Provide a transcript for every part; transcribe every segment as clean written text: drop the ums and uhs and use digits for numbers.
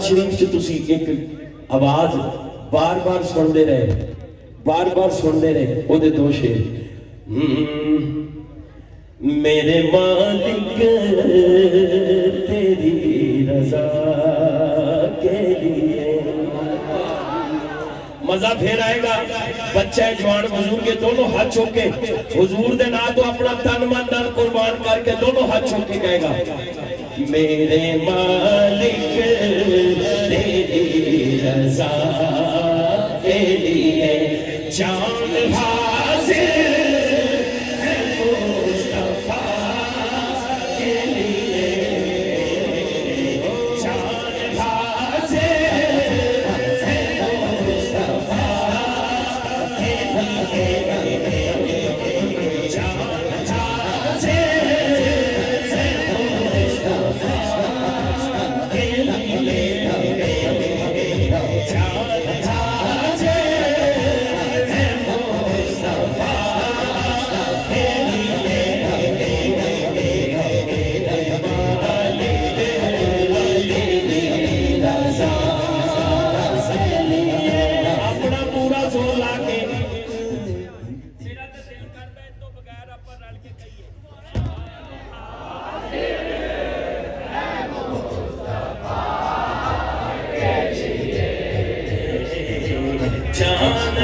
शरीफ च तुसी एक आवाज बार बार सुनते रहे ओदे दो शेर। मेरे मालिक तेरी रजा के लिए। मजा फिर आएगा। बच्चा जवान बुजुर्ग के दोनों हाथ चौक के हुजूर दे नाम तो अपना तन मन धन कुर्बान करके दोनों हाथ चौक के कहेगा, मेरे मालिक तेरी रजा के लिए जान हाजिर है मुस्तफा के लिए, जान हाजिर है मुस्तफा के लिए, जान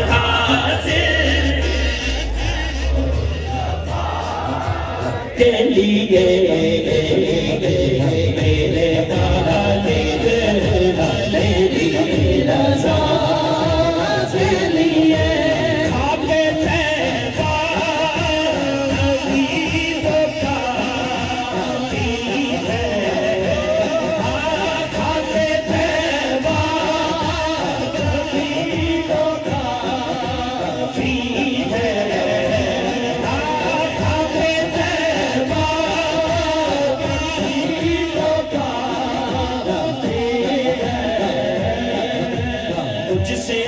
हाजिर के लिए मेरे मालिक तेरी रजा के लिए खाके तैबा नबीयों का है, खाके तैबा नबीयों का है, जिसे